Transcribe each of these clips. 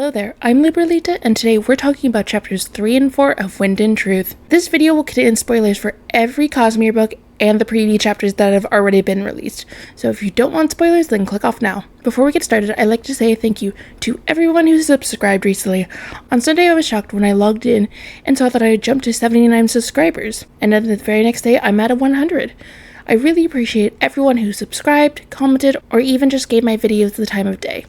Hello there, I'm Liberalita, and today we're talking about chapters 3 and 4 of Wind and Truth. This video will contain spoilers for every Cosmere book and the preview chapters that have already been released, so if you don't want spoilers, then click off now. Before we get started, I'd like to say thank you to everyone who subscribed recently. On Sunday I was shocked when I logged in and saw that I had jumped to 79 subscribers, and then the very next day I'm at 100. I really appreciate everyone who subscribed, commented, or even just gave my videos the time of day.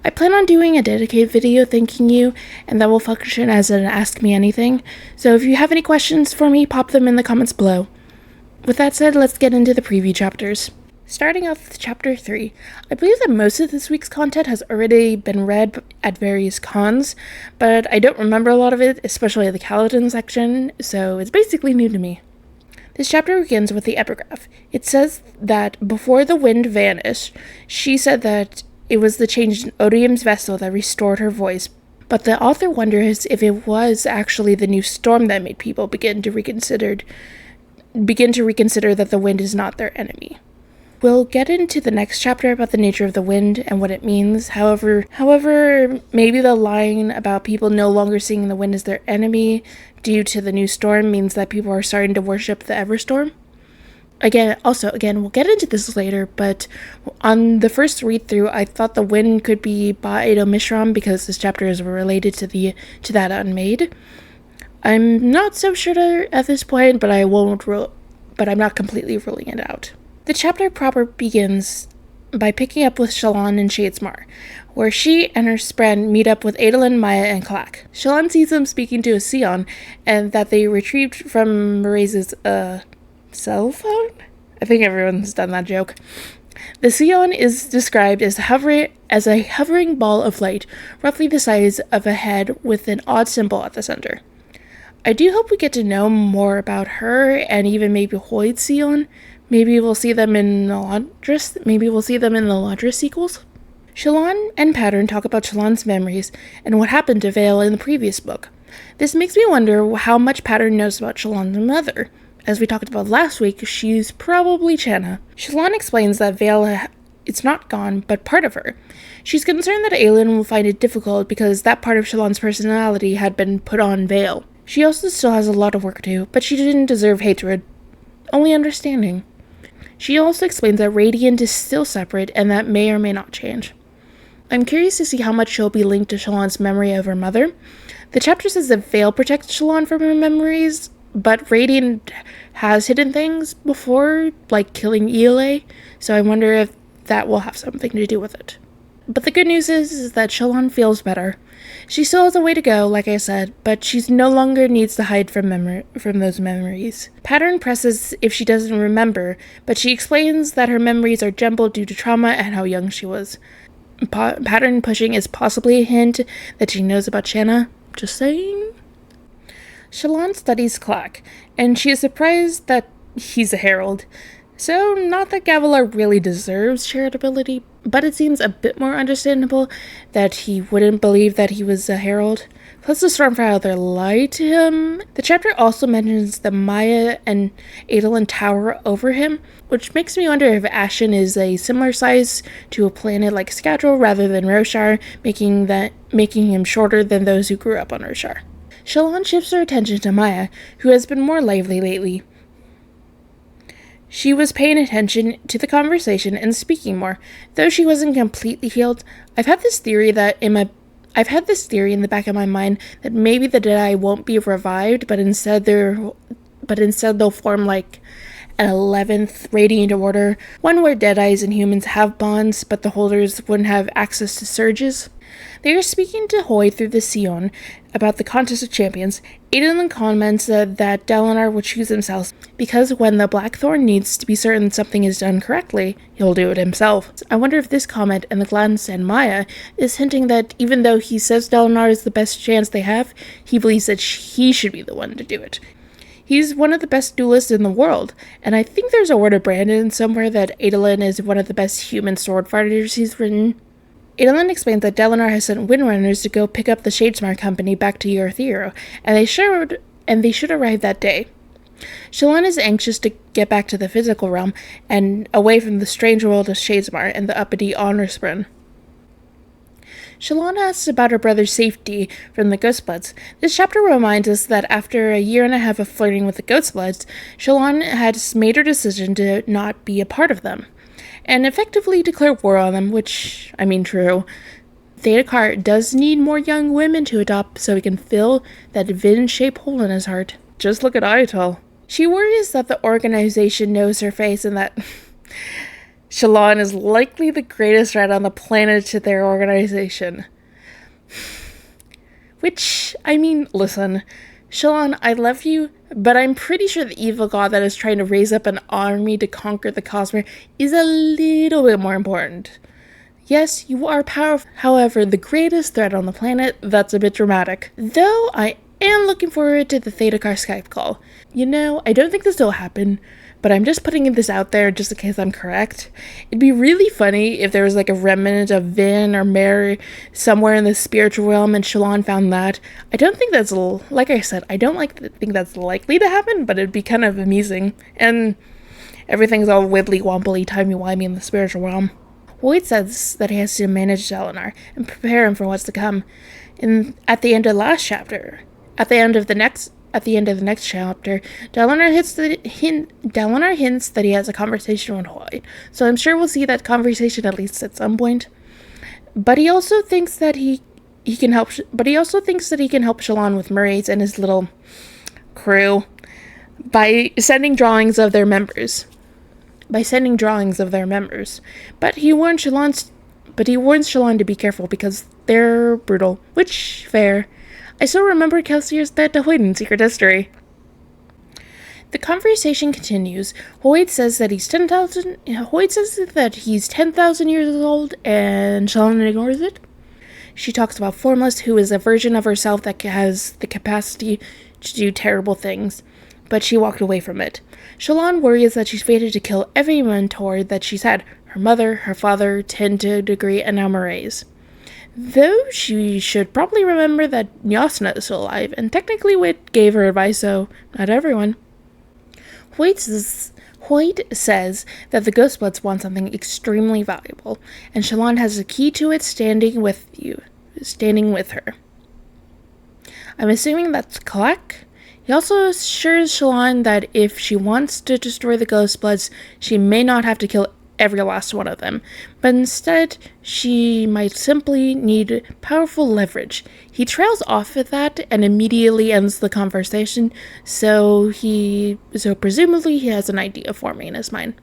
I plan on doing a dedicated video thanking you, and that will function as an Ask Me Anything, so if you have any questions for me, pop them in the comments below. With that said, let's get into the preview chapters. Starting off with chapter 3, I believe that most of this week's content has already been read at various cons, but I don't remember a lot of it, especially the Kaladin section, so it's basically new to me. This chapter begins with the epigraph. It says that before the wind vanished, she said that it was the change in Odium's vessel that restored her voice, but the author wonders if it was actually the new storm that made people begin to reconsider that the wind is not their enemy. We'll get into the next chapter about the nature of the wind and what it means. However, maybe the line about people no longer seeing the wind as their enemy due to the new storm means that people are starting to worship the Everstorm. Again, we'll get into this later, but on the first read-through, I thought the wind could be Ba-Edo Mishram because this chapter is related to that Unmade. I'm not so sure at this point, but I'm not completely ruling it out. The chapter proper begins by picking up with Shallan in Shadesmar, where she and her friend meet up with Adolin, Maya, and Clack. Shallan sees them speaking to a Sion, and that they retrieved from Mraze's, cell phone? I think everyone's done that joke. The Sion is described as a hovering ball of light, roughly the size of a head with an odd symbol at the center. I do hope we get to know more about her and even maybe Hoid's Sion. Maybe we'll see them in the Ladris sequels. Shallan and Pattern talk about Shallan's memories and what happened to Vale in the previous book. This makes me wonder how much Pattern knows about Shallan's mother. As we talked about last week, she's probably Channa. Shallan explains that Vale, it's not gone, but part of her. She's concerned that Aelin will find it difficult because that part of Shallan's personality had been put on Vale. She also still has a lot of work to do, but she didn't deserve hatred, only understanding. She also explains that Radiant is still separate and that may or may not change. I'm curious to see how much she'll be linked to Shallan's memory of her mother. The chapter says that Vale protects Shallan from her memories, but Radiant has hidden things before, like killing Ela, so I wonder if that will have something to do with it. But the good news is that Shallan feels better. She still has a way to go, like I said, but she no longer needs to hide from those memories. Pattern presses if she doesn't remember, but she explains that her memories are jumbled due to trauma and how young she was. Pattern pushing is possibly a hint that she knows about Channa. Just saying. Shallan studies Clack, and she is surprised that he's a herald. So, not that Gavilar really deserves shared ability, but it seems a bit more understandable that he wouldn't believe that he was a herald. Plus the Stormfather lied to him. The chapter also mentions that Maya and Adolin tower over him, which makes me wonder if Ashen is a similar size to a planet like Scadril rather than Roshar, making him shorter than those who grew up on Roshar. Shallan shifts her attention to Maya, who has been more lively lately. She was paying attention to the conversation and speaking more. Though she wasn't completely healed, I've had this theory in the back of my mind that maybe the Deadeye won't be revived, but instead they'll form like an 11th Radiant Order, one where Deadeyes and humans have bonds, but the holders wouldn't have access to surges. They are speaking to Hoid through the Sion about the Contest of Champions. Adolin comments that Dalinar will choose himself because when the Blackthorn needs to be certain something is done correctly, he'll do it himself. I wonder if this comment and the glance at Maya is hinting that even though he says Dalinar is the best chance they have, he believes that he should be the one to do it. He's one of the best duelists in the world, and I think there's a word of Brandon somewhere that Adolin is one of the best human sword fighters he's written. Adolin explains that Dalinar has sent Windrunners to go pick up the Shadesmar company back to Yorthiro, and they should arrive that day. Shallan is anxious to get back to the physical realm and away from the strange world of Shadesmar and the uppity Honorspren. Shallan asks about her brother's safety from the Ghostbloods. This chapter reminds us that after a year and a half of flirting with the Ghostbloods, Shallan has made her decision to not be a part of them, and effectively declare war on them, which, I mean, true. Theta does need more young women to adopt so he can fill that Vin-shaped hole in his heart. Just look at Ayatal. She worries that the organization knows her face and that Shallan is likely the greatest threat on the planet to their organization. Which, I mean, listen, Shallan, I love you, but I'm pretty sure the evil god that is trying to raise up an army to conquer the Cosmere is a little bit more important. Yes, you are powerful, however, the greatest threat on the planet, that's a bit dramatic. Though I am looking forward to the Theta Skype call. You know, I don't think this will happen, but I'm just putting this out there just in case I'm correct. It'd be really funny if there was like a remnant of Vin or Mary somewhere in the spiritual realm and Shallan found that. I don't think that's, like I said, I don't think that's likely to happen, but it'd be kind of amusing. And everything's all wibbly-wobbly, timey-wimey in the spiritual realm. Hoyt says that he has to manage Dalinar and prepare him for what's to come. And at the end of the next chapter, Dalinar hints that he has a conversation with Hoyt. So I'm sure we'll see that conversation at least at some point. But he also thinks that he can help Shallan with Mraize and his little crew by sending drawings of their members. But he warns Shallan to be careful because they're brutal, which, fair. I still remember Kelsier's dead to Hoyt in Secret History. The conversation continues. Hoyt says that he's 10,000 years old, and Shallan ignores it. She talks about Formless, who is a version of herself that has the capacity to do terrible things, but she walked away from it. Shallan worries that she's fated to kill every mentor that she's had, her mother, her father, 10 to a degree, and now Mraize. Though she should probably remember that Yasna is still alive, and technically Wit gave her advice, so not everyone. Hoyt says that the Ghostbloods want something extremely valuable, and Shallan has the key to it standing with her. I'm assuming that's Kalak. He also assures Shallan that if she wants to destroy the Ghostbloods, she may not have to kill every last one of them, but instead she might simply need powerful leverage. He trails off at that and immediately ends the conversation, so presumably he has an idea forming in his mind.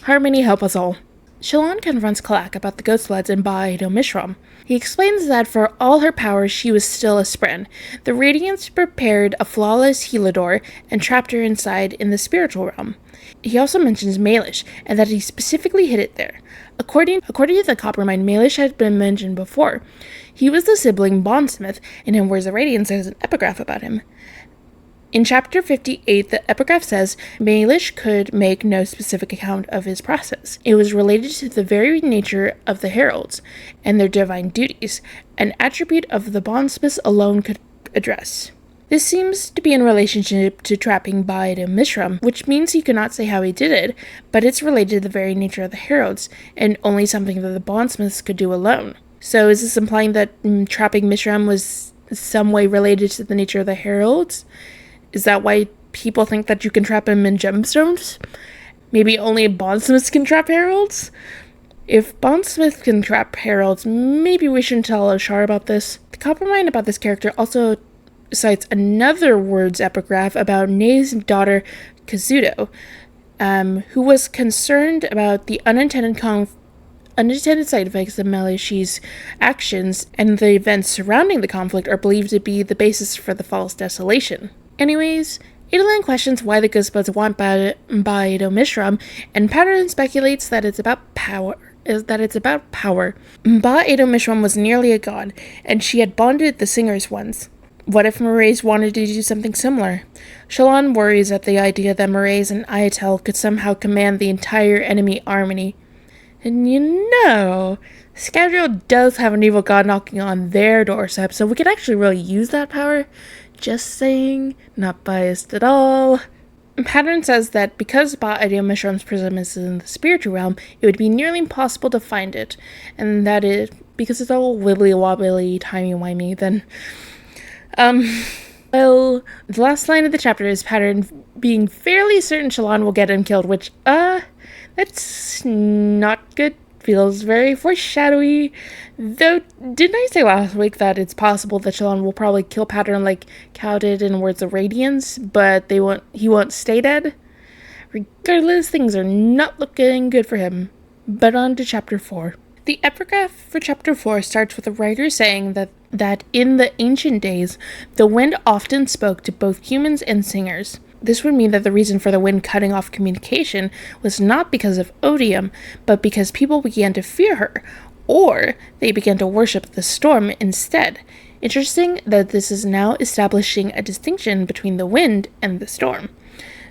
Harmony help us all. Shallan confronts Kalak about the Ghostbloods and Ba'edo Mishram. He explains that for all her powers, she was still a Spren. The Radiance prepared a flawless Healador and trapped her inside in the spiritual realm. He also mentions Malish, and that he specifically hid it there. According to the Coppermind, Malish had been mentioned before. He was the sibling bondsmith, and in Words of Radiance there's an epigraph about him. In chapter 58, the epigraph says, Malish could make no specific account of his process. It was related to the very nature of the heralds and their divine duties, an attribute of the bondsmiths alone could address. This seems to be in relationship to trapping Ba'edo Mishram, which means he could not say how he did it, but it's related to the very nature of the heralds, and only something that the bondsmiths could do alone. So is this implying that trapping Mishram was some way related to the nature of the heralds? Is that why people think that you can trap him in gemstones? Maybe only bondsmiths can trap heralds? If bondsmiths can trap heralds, maybe we shouldn't tell Ashar about this. The Coppermind about this character also cites another Words epigraph about Nay's daughter, Kazuto, who was concerned about the unintended side effects of Malish's actions, and the events surrounding the conflict are believed to be the basis for the false desolation. Anyways, Adolin questions why the Ghostbloods want Ba'edo Mishram, and Pattern speculates that it's about power. Ba'edo Mishram was nearly a god, and she had bonded the singers once. What if Mraize wanted to do something similar? Shallan worries at the idea that Mraize and Ayatal could somehow command the entire enemy army. And Scadrial does have an evil god knocking on their doorstep, so we could actually really use that power. Just saying, not biased at all. Pattern says that because Ba'edo Mishram's prism is in the spiritual realm, it would be nearly impossible to find it, and that because it's all wibbly wobbly, timey-wimey, then well, the last line of the chapter is Pattern being fairly certain Shallan will get him killed, which, that's not good. Feels very foreshadowy. Though, didn't I say last week that it's possible that Shallan will probably kill Pattern like Cal did in Words of Radiance, but he won't stay dead? Regardless, things are not looking good for him. But on to Chapter 4. The epigraph for Chapter 4 starts with a writer saying that in the ancient days, the wind often spoke to both humans and singers. This would mean that the reason for the wind cutting off communication was not because of odium, but because people began to fear her, or they began to worship the storm instead. Interesting that this is now establishing a distinction between the wind and the storm.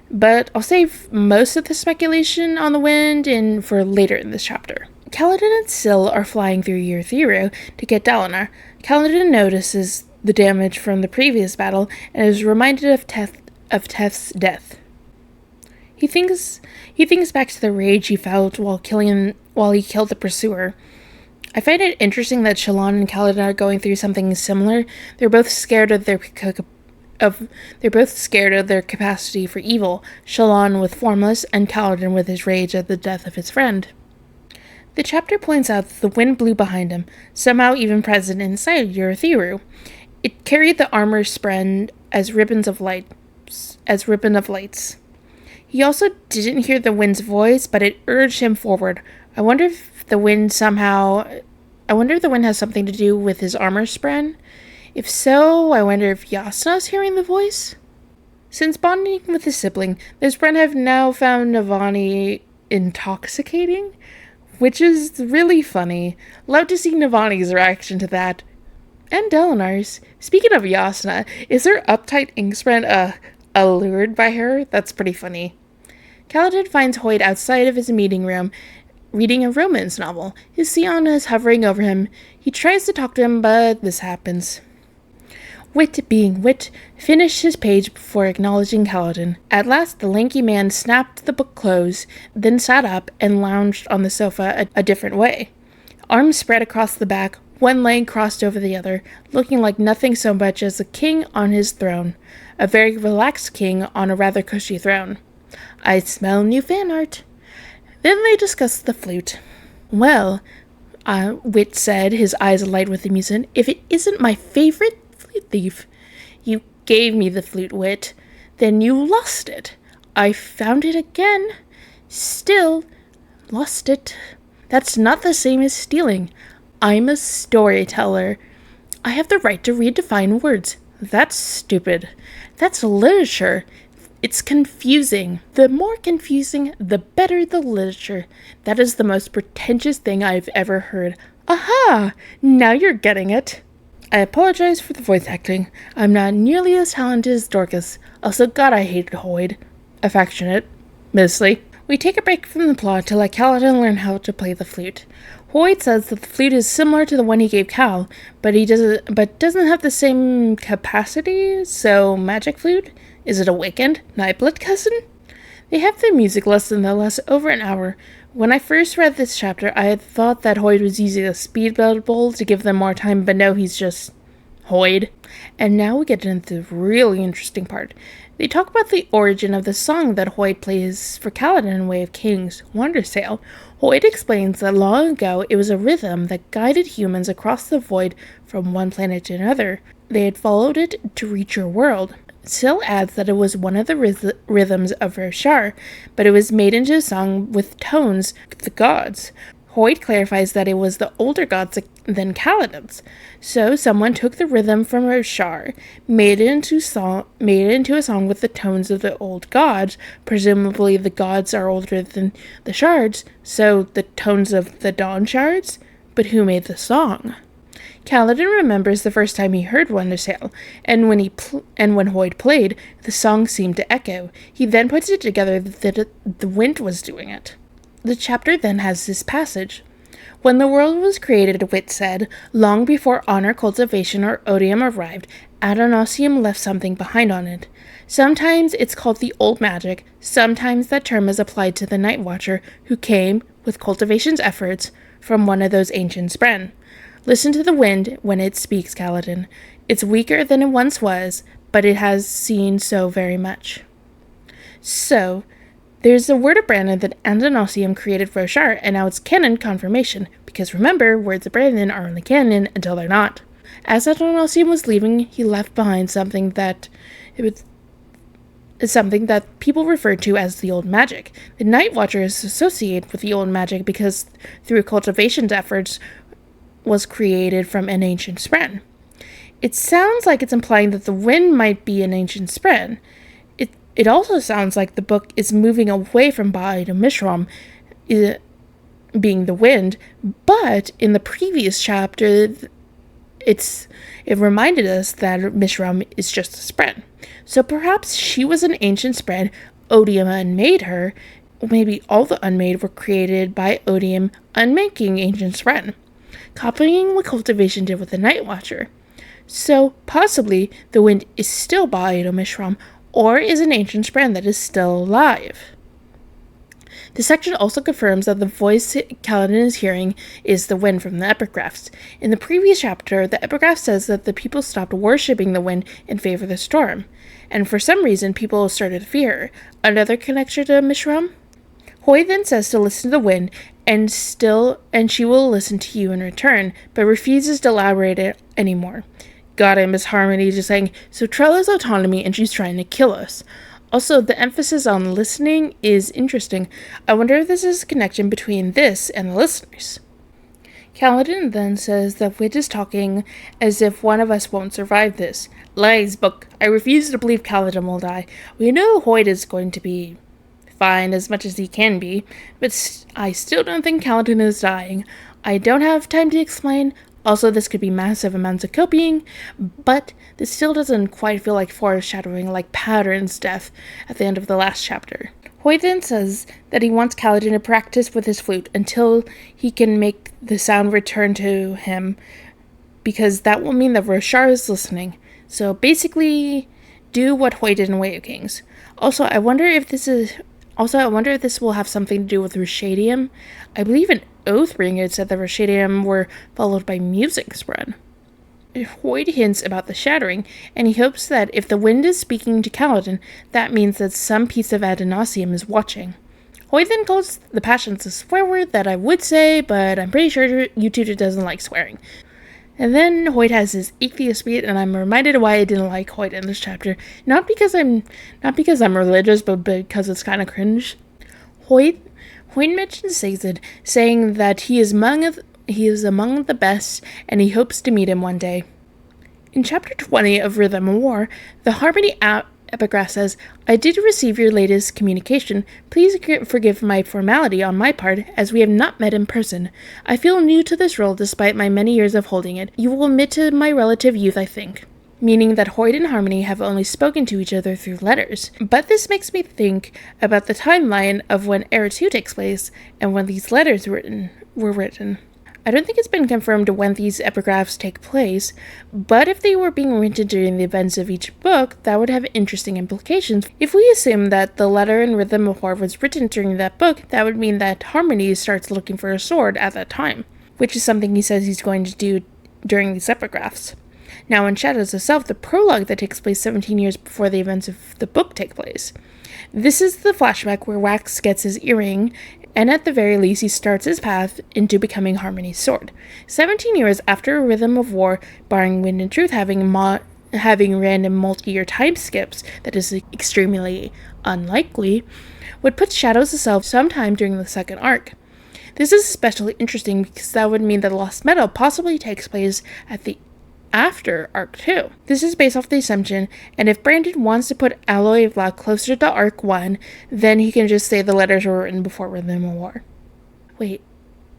But I'll save most of the speculation on the wind for later in this chapter. Kaladin and Syl are flying through Urithiru to get Dalinar. Kaladin notices the damage from the previous battle and is reminded of Teth's death. He thinks back to the rage he felt while he killed the pursuer. I find it interesting that Shallan and Kaladin are going through something similar. They're both scared of their capacity for evil, Shallan with Formless and Kaladin with his rage at the death of his friend. The chapter points out that the wind blew behind him, somehow even present inside Urithiru. It carried the armor spread as ribbon of lights. He also didn't hear the wind's voice, but it urged him forward. I wonder if the wind has something to do with his armor spread. If so, I wonder if Jasnah's hearing the voice? Since bonding with his sibling, the Spren have now found Navani intoxicating, which is really funny. Love to see Navani's reaction to that. And Dalinar's. Speaking of Jasnah, is her uptight Inkspren allured by her? That's pretty funny. Kaladin finds Hoid outside of his meeting room, reading a romance novel. His Siana is hovering over him. He tries to talk to him, but this happens. Wit being Wit, finished his page before acknowledging Kaladin. At last, the lanky man snapped the book close, then sat up and lounged on the sofa a different way. Arms spread across the back, one leg crossed over the other, looking like nothing so much as a king on his throne. A very relaxed king on a rather cushy throne. I smell new fan art. Then they discussed the flute. Well, Wit said, his eyes alight with amusement, if it isn't my favorite flute thief. You gave me the flute, Wit. Then you lost it. I found it again. Still, lost it. That's not the same as stealing. I'm a storyteller. I have the right to redefine words. That's stupid. That's literature. It's confusing. The more confusing, the better the literature. That is the most pretentious thing I've ever heard. Aha! Now you're getting it. I apologize for the voice acting. I'm not nearly as talented as Dorcas. Also, God, I hated Hoid. Affectionate. Mostly. We take a break from the plot to let Kaladin learn how to play the flute. Hoid says that the flute is similar to the one he gave Cal, but doesn't have the same capacity, so magic flute? Is it awakened? Nightblood cousin? They have their music lesson that lasts over an hour. When I first read this chapter, I had thought that Hoid was using a speed bubble to give them more time, but no, he's just Hoid. And now we get into the really interesting part. They talk about the origin of the song that Hoid plays for Kaladin in Way of Kings, Wandersail. Hoid explains that long ago it was a rhythm that guided humans across the void from one planet to another. They had followed it to reach your world. Syl adds that it was one of the rhythms of Roshar, but it was made into a song with tones of the gods. Hoid clarifies that it was the older gods than Kaladin's. So someone took the rhythm from Roshar, made it into a song with the tones of the old gods. Presumably the gods are older than the shards, so the tones of the dawn shards. But who made the song? Kaladin remembers the first time he heard Wandersail, and when Hoid played, the song seemed to echo. He then puts it together that the wind was doing it. The chapter then has this passage. When the world was created, Wit said, long before honor, cultivation, or odium arrived, Adonosium left something behind on it. Sometimes it's called the old magic, sometimes that term is applied to the night watcher who came, with cultivation's efforts, from one of those ancient spren. Listen to the wind when it speaks, Kaladin. It's weaker than it once was, but it has seen so very much. So, there's the word of Brandon that Andanosium created Roshar, and now it's canon confirmation, because remember, words of Brandon are only canon until they're not. As Andanosium was leaving, he left behind something that people referred to as the old magic. The Night Watcher is associated with the old magic because through cultivation efforts was created from an ancient spren. It sounds like it's implying that the wind might be an ancient spren. It also sounds like the book is moving away from Ba'i to Mishram, being the wind, but in the previous chapter, it reminded us that Mishram is just a spren. So perhaps she was an ancient spren, Odium unmade her, maybe all the unmade were created by Odium unmaking ancient spren, copying what cultivation did with the Night Watcher. So possibly the wind is still Ba'i to Mishram, or is an ancient spren that is still alive. The section also confirms that the voice Kaladin is hearing is the wind from the Epigraphs. In the previous chapter, the Epigraph says that the people stopped worshipping the wind in favor of the storm, and for some reason people started to fear her. Another connection to Mishram? Hoy then says to listen to the wind, and she will listen to you in return, but refuses to elaborate it anymore. Got him, Miss Harmony just saying, so Trella's autonomy and she's trying to kill us. Also, the emphasis on listening is interesting. I wonder if this is a connection between this and the listeners. Kaladin then says that Wit is talking as if one of us won't survive this. Lies, book. I refuse to believe Kaladin will die. We know Hoyt is going to be fine as much as he can be, but I still don't think Kaladin is dying. I don't have time to explain. Also, this could be massive amounts of copying, but this still doesn't quite feel like foreshadowing like Pattern's death at the end of the last chapter. Hoy then says that he wants Kaladin to practice with his flute until he can make the sound return to him, because that will mean that Roshar is listening. So basically, do what Hoy did in Way of Kings. Also, I wonder if this will have something to do with Rashadium. I believe in Oathbringer said that Rashadium were followed by music spread. Hoyd hints about the shattering, and he hopes that if the wind is speaking to Kaladin, that means that some piece of Adenosium is watching. Hoyd then calls the passions a swear word that I would say, but I'm pretty sure YouTube doesn't like swearing. And then Hoyt has his atheist beat, and I'm reminded of why I didn't like Hoyt in this chapter. Not because I'm religious, but because it's kind of cringe. Hoyt mentions Sazed, saying that he is among the best, and he hopes to meet him one day. In chapter 20 of Rhythm of War, the Harmony Epigraph says, I did receive your latest communication. Please forgive my formality on my part, as we have not met in person. I feel new to this role despite my many years of holding it. You will admit to my relative youth, I think. Meaning that Hoyt and Harmony have only spoken to each other through letters. But this makes me think about the timeline of when Era 2 takes place, and when these letters were written. I don't think it's been confirmed when these epigraphs take place, but if they were being written during the events of each book, that would have interesting implications. If we assume that the letter in Rhythm of War was written during that book, that would mean that Harmony starts looking for a sword at that time, which is something he says he's going to do during these epigraphs. Now, in Shadows of Self, the prologue that takes place 17 years before the events of the book take place. This is the flashback where Wax gets his earring, and at the very least he starts his path into becoming Harmony's sword. 17 years after Rhythm of War, barring Wind and Truth having random multi-year time skips that is extremely unlikely, would put Shadows of Self sometime during the second arc. This is especially interesting because that would mean that Lost Meadow possibly takes place after Arc 2. This is based off the assumption, and if Brandon wants to put Alloy of Law closer to Arc 1, then he can just say the letters were written before Rhythm of War. Wait,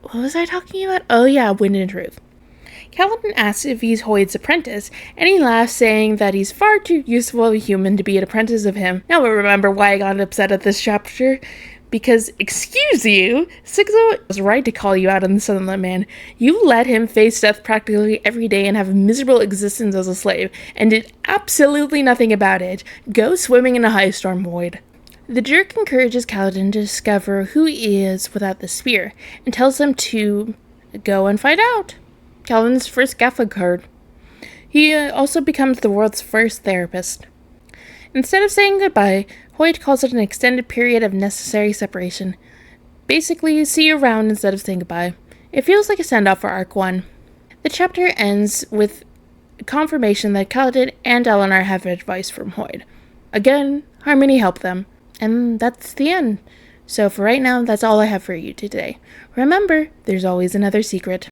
what was I talking about? Oh yeah, Wind and Truth. Kaladin asks if he's Hoyd's apprentice, and he laughs, saying that he's far too useful of a human to be an apprentice of him. Now I remember why I got upset at this chapter. Because, excuse you, Sigzo was right to call you out on the Sunlit Man. You let him face death practically every day and have a miserable existence as a slave, and did absolutely nothing about it. Go swimming in a high storm void. The jerk encourages Kaladin to discover who he is without the spear, and tells him to go and find out. Kaladin's first Gaffa card. He also becomes the world's first therapist. Instead of saying goodbye, Hoyt calls it an extended period of necessary separation. Basically, see you around instead of saying goodbye. It feels like a send-off for Arc 1. The chapter ends with confirmation that Kaladin and Eleanor have advice from Hoyt. Again, Harmony helped them. And that's the end. So for right now, that's all I have for you today. Remember, there's always another secret.